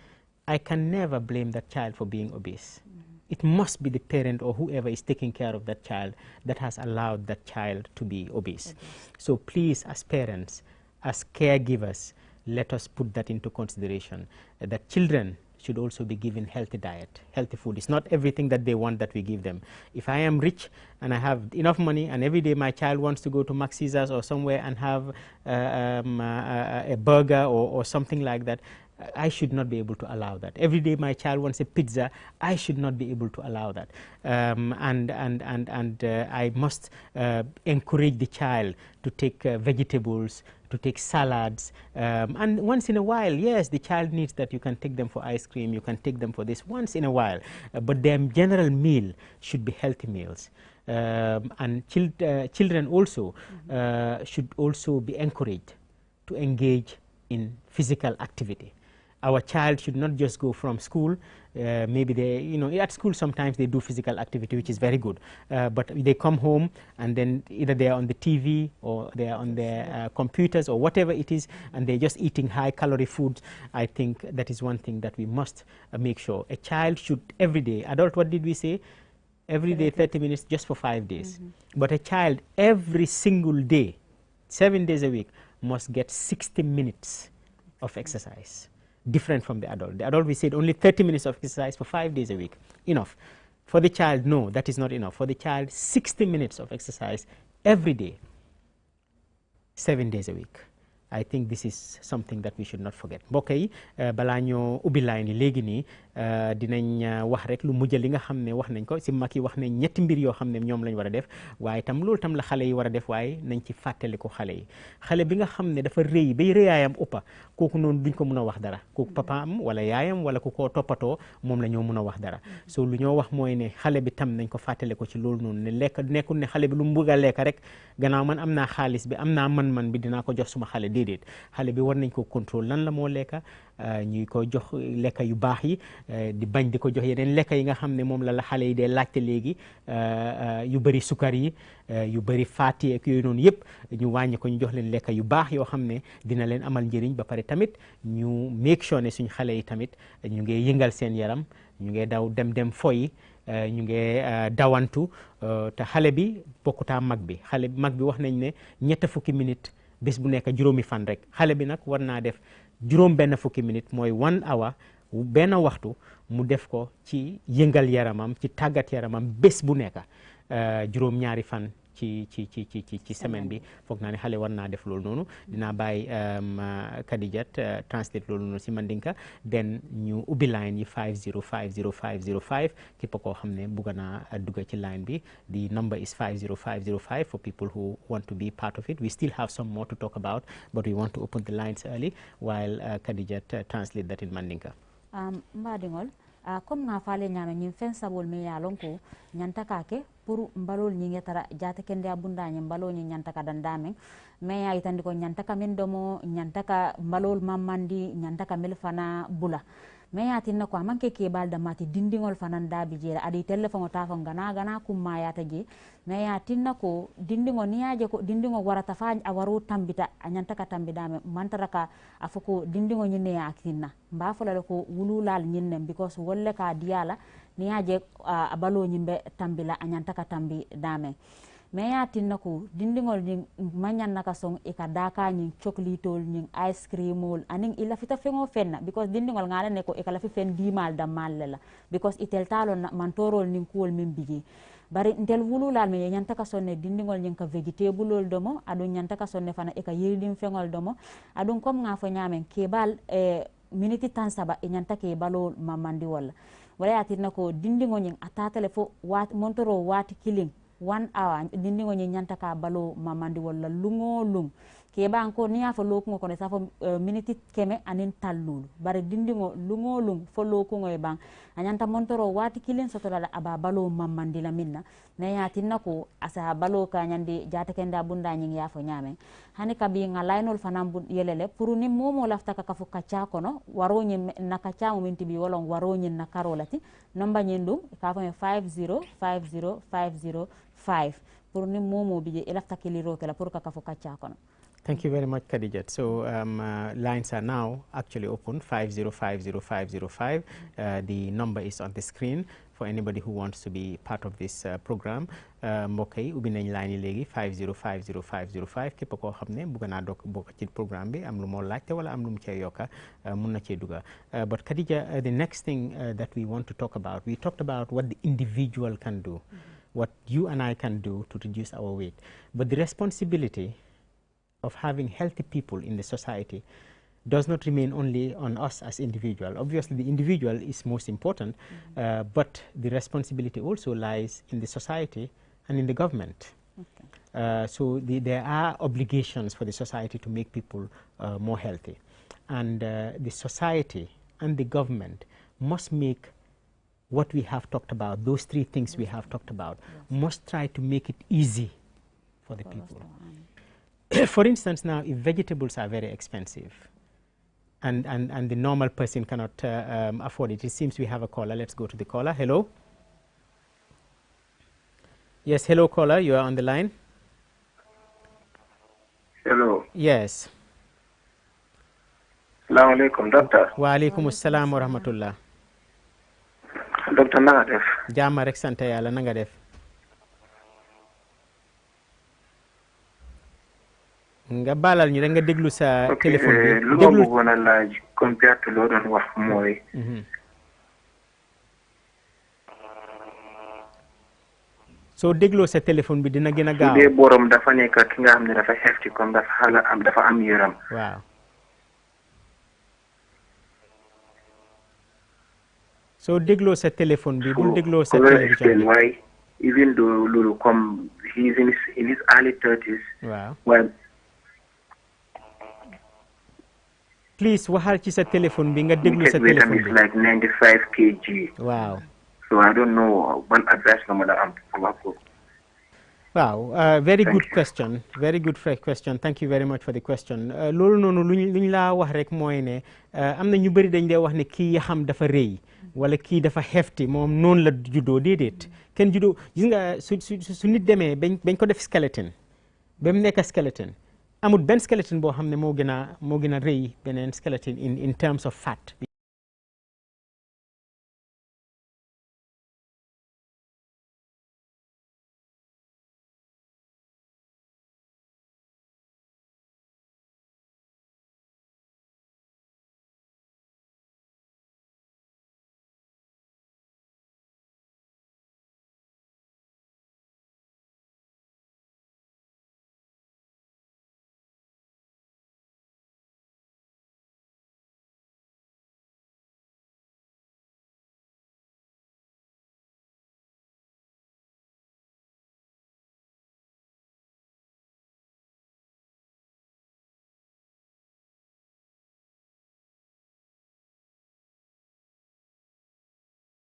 Speaker 1: I can never blame that child for being obese. It must be the parent or whoever is taking care of that child that has allowed that child to be obese. So please, as parents, as caregivers, let us put that into consideration, that children should also be given healthy diet, healthy food. It's not everything that they want that we give them. If I am rich and I have enough money and every day my child wants to go to Max Caesars or somewhere and have a burger or something like that, I should not be able to allow that. Every day my child wants a pizza, I should not be able to allow that. I must encourage the child to take vegetables, to take salads, and once in a while, yes, the child needs that. You can take them for ice cream, you can take them for this once in a while, but their general meal should be healthy meals. And children also should also be encouraged to engage in physical activity. Our child should not just go from school. Maybe they, you know, at school sometimes they do physical activity, which is very good. But they come home and then either they are on the TV or they are on their computers or whatever it is, and they're just eating high-calorie foods. I think that is one thing that we must make sure. A child should every day, adult, what did we say? Every day 30 minutes just for 5 days. But a child every single day, 7 days a week, must get 60 minutes of exercise. Different from the adult. The adult, we said only 30 minutes of exercise for 5 days a week. Enough. For the child, no, that is not enough. For the child, 60 minutes of exercise every day, 7 days a week. I think this is something that we should not forget. mbokk yi balaa ñoo ubbi line yi léegi nii dinañ wax rek lu mujj li nga xam ne wax nañ ko si mag yi wax nañ ñetti mbir yoo xam ne ñoom lañ war a def waaye tam loolu tam la xale yi war a def waaye nañ ci fàttali ko xale yi xale bi nga xam ne dafa rëy bay rëyaayam uppa kooku noonu duñ ko mun a wax dara kooku papaam wala yaayam wala ku ko toppatoo moom la ñoo mun a wax dara so lu ñoo wax mooy ne xale bi tam nañ ko fàttali ko ci loolu noonu ne lekk nekkul ne xale bi lu mu bëgg a lekk rek gannaaw man am naa xaalis bi am naa man-man bi dinaa ko jox suma xale déedéet xale bi war nañ ko contrôle lan la moo lekka ñuy ko jox lekka yu baax yi di bañ di ko jox yeneen lekka yi nga xam ne moom la xale yi dee laajte léegi yu bëri sukar yi yu bëri faat yi ak yooyu noonu yëpp ñu wàññi ko ñu jox leen lekka yu baax yoo xam ne dina leen amal njëriñ ba pare tamit ñu make sure ne suñ xale yi tamit ñu ngi yëngal seen yaram ñu ngi daw dem foyi ñu ngi dawantu te xale bi bokkutaa mag bi mag bi wax nañ ne 20 minutes bés bu nekk juróomi fan rek xale bi nag war naa def juróom benn fukki minutes mooy 1 hour benn waxtu mu def ko ci yëngal yaramam ci tàggat yaramam bés bu nekk juróom ñaari fan ci semaine bi foog naa ne xale war naa def loolu noonu dinaa bàyyi Kadijat translate loolu noonu si mandinka den ñu ubbi line yi 5050505 képp koo xam ne bugg naa dugg ci line bi the number is 50505 for people who want to be part of it. We still have some more to talk about but we want to open the lines early while Kadijat translate that in mandinka.
Speaker 2: Mbadingol comme nga fale nyame ñim fen sabol mi yalon ko nyanta kake pour mbalol ñi ngetara jata kende abunda ñi mbalo ñi nyanta ka dandame me ya itandi ko nyanta ka min domo nyanta ka mbalol mamandi nyanta ka mel fana bula me ya tinna ko amanke ke balda mati dindingol fanan dabi jera adi telephone ta fon gana kumma ya taji me ya tinna ko dindingo niyaje ko dindingo warata fa awaru tambita anyanta ka tambidame mantara ka afuko dindingo nyine ya akinna mba fola ko wululal nyinne because wolle ka diyala niyaje abalo nyimbe tambila anyanta ka tambi dame me ya tinna ko dindingol ni manyan naka song e ka daka ni chocolatol ni ice creamol aning ila fita fengo fenna because dindingol ngala ne ko e kala fi fen dimal da mallela because itel talo mantorol ni kuol min bigi bari ntel wululal me nyanta ka sonne dindingol nyin ka vegetable domo adun nyanta ka sonne fana e ka yirdim fengol domo adun kom nga fo nyamen kebal miniti tan saba e nyanta ke balol mamandi wala wala atinna ko dindingol nyin atatale fo wat montoro wati killing 1 hour dindingo ñi ñanta ka balo mamandi wala lungo lung ke ba ko niya fo lokungo ko ne sa fo minute keme anin tallulu bare dindingo lungo lung fo lokungo e bang anyanta montoro wati kilin soto la aba balo mamandi la minna ne ya tinna ko asa balo ka nyandi jata kenda bunda ñi ya fo nyame hani kabi nga laynol fanam bu yelele pour ni momo lafta ka fo kacha kono waro ñi na kacha mo minti bi wolon waro ñi na karolati nomba ñendum ka fo 5050505 pour ni momo bi je lafta kiliro kala pour ka fo kacha kono.
Speaker 1: Thank you very much, Khadijat. So lines are now actually open, 5050505. The number is on the screen for anybody who wants to be part of this program. mbokk yi ubbi nañ line yi léegi 5050505 képp koo xam ne bëgg naa bokk ci programme bi am lu moo laajte wala am lu mu cee yokka mun na cee dugga but Khadija, the next thing that we want to talk about, we talked about what the individual can do, what you and I can do to reduce our weight, but the responsibility of having healthy people in the society does not remain only on us as individual. Obviously, the individual is most important, but the responsibility also lies in the society and in the government. Okay. So there are obligations for the society to make people more healthy. And the society and the government must make what we have talked about, those three things we have talked about, must try to make it easy for the people. For instance, now, if vegetables are very expensive, and the normal person cannot afford it. It seems we have a caller. Let's go to the caller. Hello. Yes, hello caller, you are on the line.
Speaker 3: Hello.
Speaker 1: Yes.
Speaker 3: Assalamu alaikum, doctor.
Speaker 1: Wa alaikum assalam wa rahmatullah.
Speaker 3: Doctor na nga def.
Speaker 1: Jàmm rek sant Yàlla, na nga def. Nga balal ñu rek nga déglu sa téléphone bi.
Speaker 3: Lu ma bëggoon a laaj compared to loo doon wax mooy.
Speaker 1: soo dégloo sa téléphone bi dina gën a gaaw.
Speaker 3: su dee borom dafa nekk ki nga xam ne dafa hefti comme dafa am yaram.
Speaker 1: waaw. soo dégloo sa téléphone bi bul dégloo sa télévision bi.
Speaker 3: waaye even though loolu comme he is in his early 30s.
Speaker 1: waaw.
Speaker 3: waaye.
Speaker 1: please waxal ci sa téléphone bi nga déglu sa téléphone bi.
Speaker 3: is like 95 kg.
Speaker 1: waaw.
Speaker 3: So I don't know what advice I'm going to have.
Speaker 1: Wow, very good question. Very good question. Thank you very much for the question. Loolu noonu luñ laa wax rek mooy ne am na ñu bëri dañ dee wax ne kii xam dafa rëy wala kii dafa hefty moom noonu la juddoo déedéet kenn juddoo gis nga su nit demee bañ ko def skeleton ba mu nekk skeleton amul benn skeleton boo xam ne moo gën a rëy beneen skeleton in terms of fat.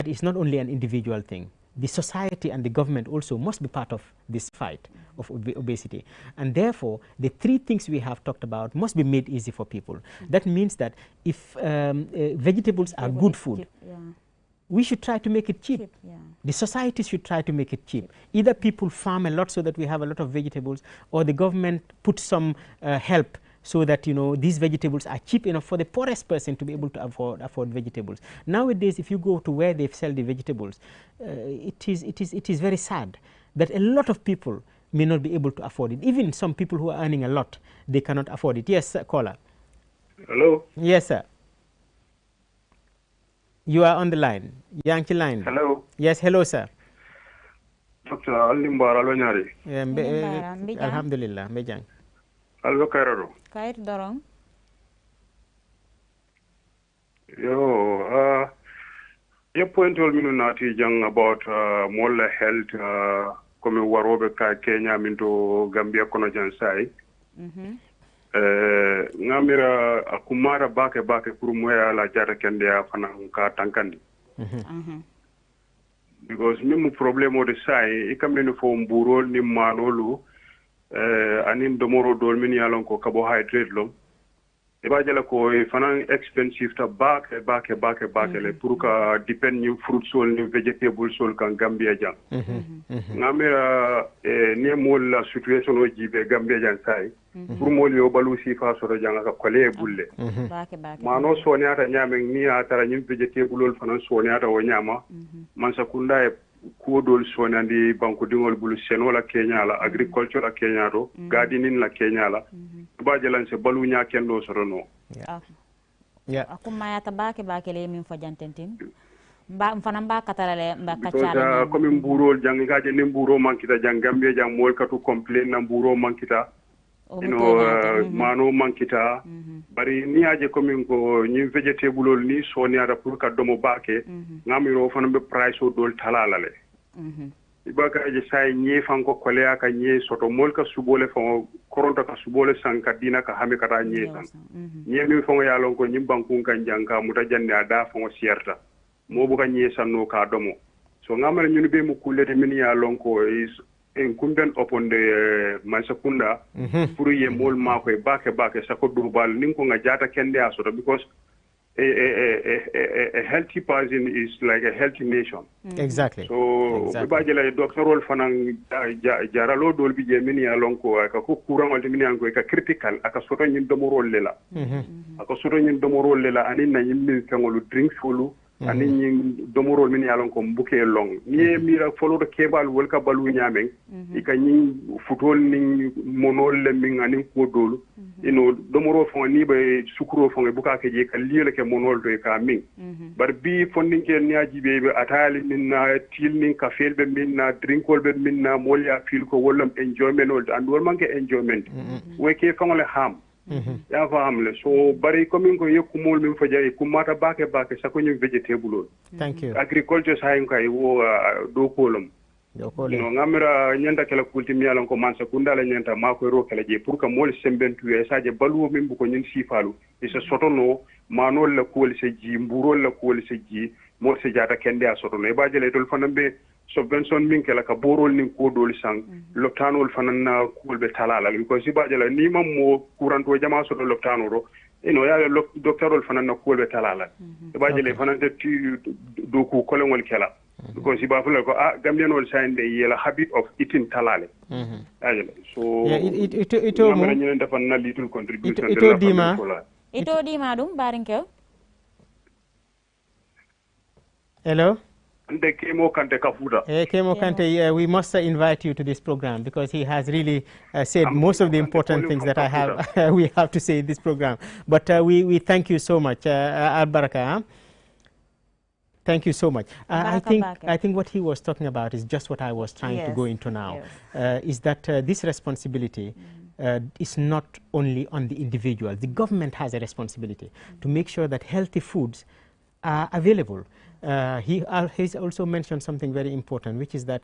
Speaker 1: It's not only an individual thing. The society and the government also must be part of this fight of obesity. And therefore, the three things we have talked about must be made easy for people. That means that if vegetables are good food, we should try to make it cheap. The society should try to make it cheap. Either people farm a lot so that we have a lot of vegetables, or the government put some help so that, you know, these vegetables are cheap enough for the poorest person to be able to afford vegetables. Nowadays, if you go to where they sell the vegetables, it is very sad that a lot of people may not be able to afford it. Even some people who are earning a lot, they cannot afford it. Yes, sir, caller.
Speaker 3: Hello.
Speaker 1: Yes, sir. You are on the line. Yankee line.
Speaker 3: Hello.
Speaker 1: Yes, hello, sir.
Speaker 3: Dr. Alimbara Lonyari.
Speaker 1: Alhamdulillah, Mejang.
Speaker 3: Allo Kairado.
Speaker 2: Kair Dorong.
Speaker 3: Yo, your point all minu nati jang about mola health comme warobe ka Kenya minto Gambia kono jansai. Ngamira akumara bake pour moya la jara kende afana ka tankandi. Because mimu problemo de sai ikamne fo mburo ni manolu anin domoro dol min yalon ko carbohydrate lom e ba jala ko fanan expensive ta back le pour ka depend ni fruit sol ni vegetable sol kan Gambia jang ngamira ne mol la situation o jibe Gambia jang sai pour mol yo balu sifa so jang ka kole bulle mano soniata nyame ni atara ni vegetable ol fanan soniata o nyama man sakunda e kuodol sonandi banko dingol bulu seno la Kenya la agriculture la Kenya ro gardening la Kenya la ba jalan se balu nya kendo sorono
Speaker 2: akuma ya tabake le min fajantentin ba mfana ba katalale mba kachala
Speaker 3: ko min burol jang gaje ne buro mankita jang Gambia jang mol katu complain na buro mankita mano mankita bari ni aje komin ko ni vegetable ol ni soniara pour ka domo bake ngamiro fana be price o dol talala le ibaka aje sai ni fanko kolea ka ni soto mol ka subole fon koronta ka subole sanka dina ka hame kata ni san ni mi fon ya lon ko ni banku kan janka muta janne ada fon sierta mo bu ka ni sanno ka domo so ngamala nyunu be mu kulete min ya lon ko is en kunden oponde Mansakunda pour ye mol mako e bake sako dubal nin ko nga jata kende asoto because a healthy person is like a healthy nation.
Speaker 1: Exactly.
Speaker 3: So bajela doctorol fanan jaralo dol bi je min ya lonko aka ko courant min ya ko ka critical aka soto nyin domorol lela aka soto nyin domorol lela anin na nyin kangolu drink fulu anin nyin domorol min ya lonko mbuke long ni mira folo do kebal wol ka balu nyamen ika nyin futol ni monol le min anin ko dolu ino domoro fon ni be sukro fon e buka ke je ka liele ke monol do ka min bar bi fondin ke nyaaji be atali min na til min ka felbe min na drinkol be min na molya fil ko wollam enjoyment ol and wol manke enjoyment we ke fangole ham ya famle so bari komin ko yekumol min fajay kumata bake sako ñu vegetable
Speaker 1: thank you
Speaker 3: agriculture sayin kay wo do kolum no ngamira nyanda kala kulti mi alon ko mansa kundala nyanta mako ro kala je pour que mol sembentu e saje balu min bu ko ñun sifalu e so sotono manol la ko se ji mburol la ko se ji mo se jata kende a sotono e bajele tol fanambe subvention min kala ka borol nin ko dol sang loptanol fanan na kulbe talala ko si bajele ni mam mo kuranto jama soto loptano ro ino ya doctorol fanan na kulbe talala e bajele fanan te do ko kolongol kala because if I feel like Gambian will sign the habit of eating talale. So
Speaker 1: it
Speaker 3: little contribution.
Speaker 2: Ito dima dum barinkel.
Speaker 1: Hello.
Speaker 3: Kemo
Speaker 1: Kante, we must invite you to this program because he has really said most of the important things that I have we have to say in this program. But we thank you so much, Al-Baraka. Thank you so much. I think what he was talking about is just what I was trying to go into now, is that this responsibility is not only on the individual. The government has a responsibility to make sure that healthy foods are available. He's also mentioned something very important, which is that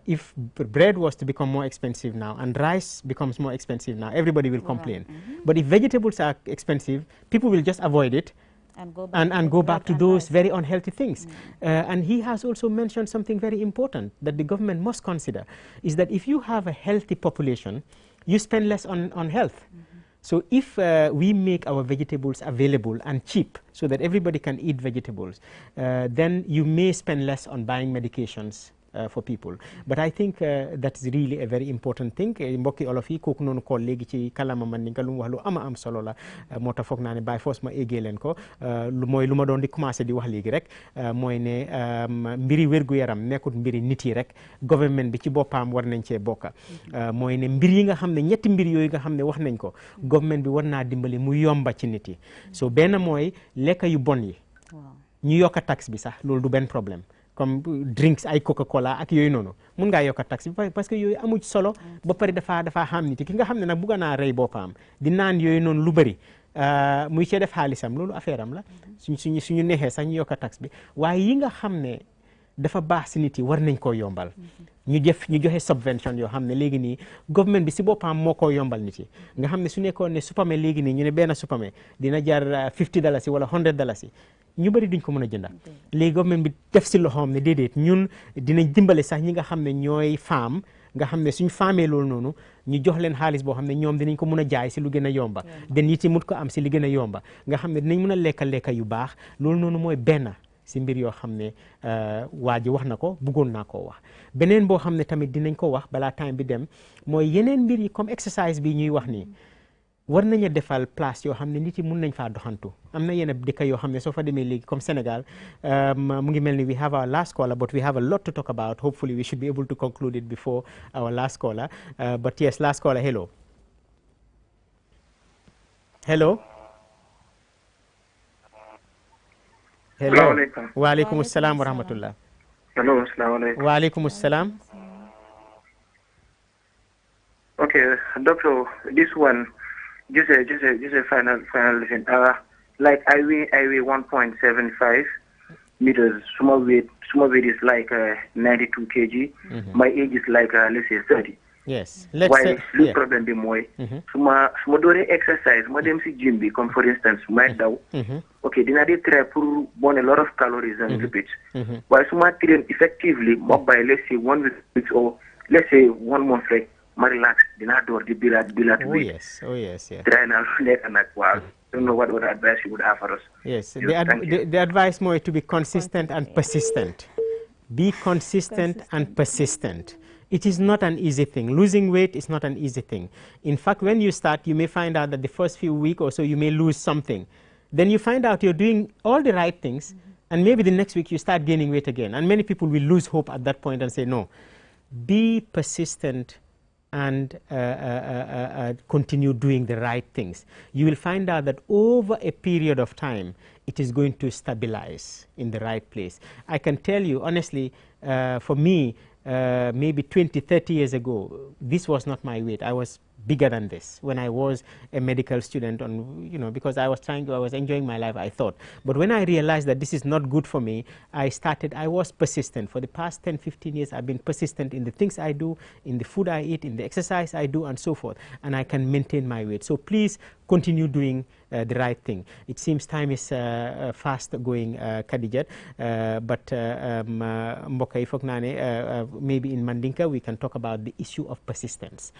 Speaker 1: if bread was to become more expensive now and rice becomes more expensive now, everybody will complain. But if vegetables are expensive, people will just avoid it and go back to those very unhealthy things. And he has also mentioned something very important that the government must consider, is that if you have a healthy population, you spend less on health. So if we make our vegetables available and cheap so that everybody can eat vegetables, then you may spend less on buying medications for people. But I think that is really a very important thing. Mbokki olof yi kooku noonu ko léegi ci kalama man ni nga lu mu wax lu am solo la moo tax foog naa ne by force ma éggee leen ko mooy lu ma doon di commencé di wax léegi rek mooy ne mbiri wér-gu-yaram nekkut mbiri nit yi rek government bi ci boppam war nañ cee bokka mooy ne mbir yi nga xam ne ñetti mbir yooyu nga xam ne wax nañ ko government bi war naa dimbali mu yomba ci nit yi so benn mooy lekka yu bon yi ñu yokka taxe bi sax loolu du benn problème comme drinks ay Coca-Cola ak yooyu noonu mun ngaa yokk taxe bi parce que yooyu amuj solo ba pare dafa xam nit ki nga xam ne nag bugga naa rey boppam di naan yooyu noonu lu bëri muy cee def xaalisam loolu affaire am la suñu neexee sax ñu yokk taxe bi waaye yi nga xam ne dafa baax si nit yi war nañ koo yombal ñu joxe subvention yoo xam ne léegi nii government bi si boppam moo koo yombal nit yi nga xam ne su nekkoon ne supame léegi nii ñu ne benn supame dina jar $50 wala $100 ñu bëri duñ ko mën a jënda léegi government bi def si loxoom ne déedéet ñun dinañ dimbale sax ñi nga xam ne ñooy femme nga xam ne suñ faamee loolu noonu ñu jox leen xaalis boo xam ne ñoom dinañ ko mën a jaay si lu gën a yomba den it yi mut ko am si li gën a yomba nga xam ne dinañ mën a lekka yu baax loolu noonu mooy benn si mbir yoo xam ne waa ji wax na ko bëggoon naa koo wax beneen boo xam ne tamit dinañ ko wax balaa time bi dem mooy yeneen mbir yi comme exercice bi ñuy wax nii war nañu defal place yoo xam ne nit yi mun nañ faa doxantu am na yenn dëkk yoo xam ne soo fa demee léegi comme Sénégal mu ngi mel ni we have our last caller but we have a lot to talk about hopefully we should be able to conclude it before our last caller but yes last caller hello waaleykum assalam wa rahmatullah
Speaker 4: hello assalamu alaikum
Speaker 1: waaleykum assalam
Speaker 4: okay doctor this one just a final thing. Like I weigh 1.75 meters. Small weight is like 92 kg. My age is like let's say 30.
Speaker 1: Yes.
Speaker 4: Why the problem be more? Suma dore exercise. Mo dem si gym be come for instance. My down. Okay, then I did try to burn a lot of calories and lipids. While suma train effectively, more by let's say 1 week or let's say 1 month like ma relax dinaa door di bilaat
Speaker 1: oh yes yeah.
Speaker 4: try naa lu nekk nag waaw. Don't know what advice you would have for us.
Speaker 1: Yes, the advice more to be consistent and persistent. Be consistent and persistent. It is not an easy thing. Losing weight is not an easy thing. In fact, when you start, you may find out that the first few weeks or so you may lose something. Then you find out you're doing all the right things, and maybe the next week you start gaining weight again. And many people will lose hope at that point and say, no. Be persistent and continue doing the right things. You will find out that over a period of time, it is going to stabilize in the right place. I can tell you honestly, for me, maybe 20, 30 years ago, this was not my weight. I was bigger than this when I was a medical student, because I was enjoying my life, I thought. But when I realized that this is not good for me, I was persistent. For the past 10, 15 years, I've been persistent in the things I do, in the food I eat, in the exercise I do, and so forth. And I can maintain my weight. So please continue doing the right thing. It seems time is fast going, Khadijat, but mbokk yi foog naa ne maybe in Mandinka we can talk about the issue of persistence,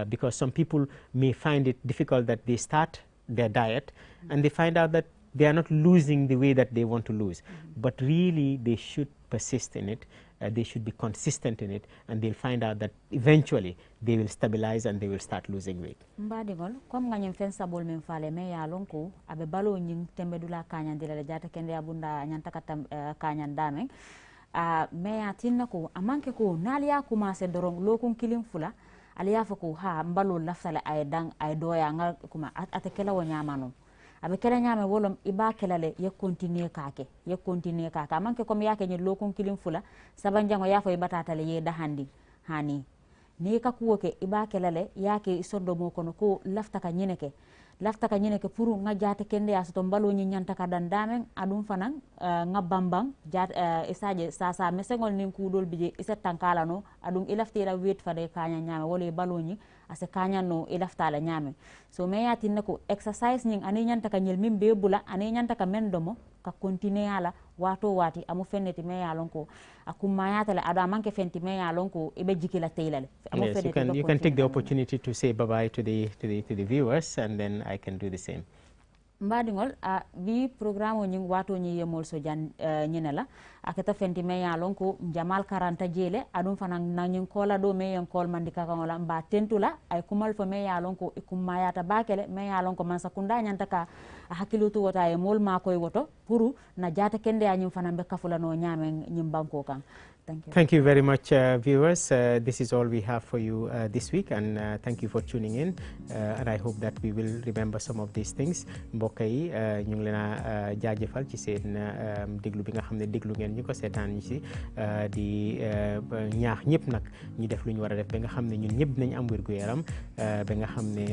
Speaker 1: because some people may find it difficult that they start their diet and they find out that they are not losing the way that they want to lose, but really they should persist in it. They should be consistent in it, and they'll find out that eventually they will stabilize and they will start losing weight.
Speaker 2: Mbadingol comme nganyem fen sabol men fale me ya lonko abe balo nying tembe dula kanyan dila jata kende abunda nyanta kata kanyan dameng me ya tinna ko amanke ko naliya commencer dorong lokun kilim fula aliya fa ko ha mbalo lafsale ay dang ay doya nga kuma atekela wonyamano abe kala nyame wolom iba kelale ye continuer kake amanke comme yake ni lokon kilim fula sabanjango ya fo ibatata le ye dahandi hani ni ka kuwoke iba kelale yake soddo mo kono ko lafta ka nyineke pour nga jate kende ya soto mbalo nyi nyanta ka dandamen adum fanan nga bambang jat isaje sasa mesengol nim kudol bije isa tankala no adum ilaftira wet fade kanya nyame wole balo nyi ase kanya no ilaftala nyame so me yati nako exercise nyin ani nyanta ka nyel mim be bula ani nyanta ka mendomo ka continue ala wato wati amu fenneti me yalon ko akuma yatale ada manke fenti me yalon ko ibe jikila teylale amu
Speaker 1: fenneti you can take the opportunity to say bye bye to the viewers, and then I can do the same.
Speaker 2: Mbadingol bi programme nyi wato nyi yemol so jan nyinela akata fenti me yalon ko jamal 40 jele adum fanan nanyin kola do me yon kol mandika kangola mba tentula ay kumal fo me yalon ko ikumma yata bakele me yalon ko man sakunda nyanta ka hakilutu wota e mol ma koy woto puru na jata kende anyum fanan be kafula no nyame nyim banko kan.
Speaker 1: Thank you very much, viewers. This is all we have for you this week, and thank you for tuning in. And I hope that we will remember some of these things. Mbokk yi ñu ngi leen a jaajëfal ci seen déglu bi nga xam ne déglu ngeen ñu ko seetaan ñu ci di ñaax ñëpp nag ñu def lu ñu war a def ba nga xam ne ñun ñëpp dinañ am wér-gu-yaram ba nga xam ne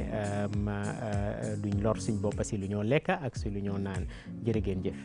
Speaker 1: duñ lor suñ bopp si lu ñoo lekk ak si lu ñoo naan jërë ngeen jëf.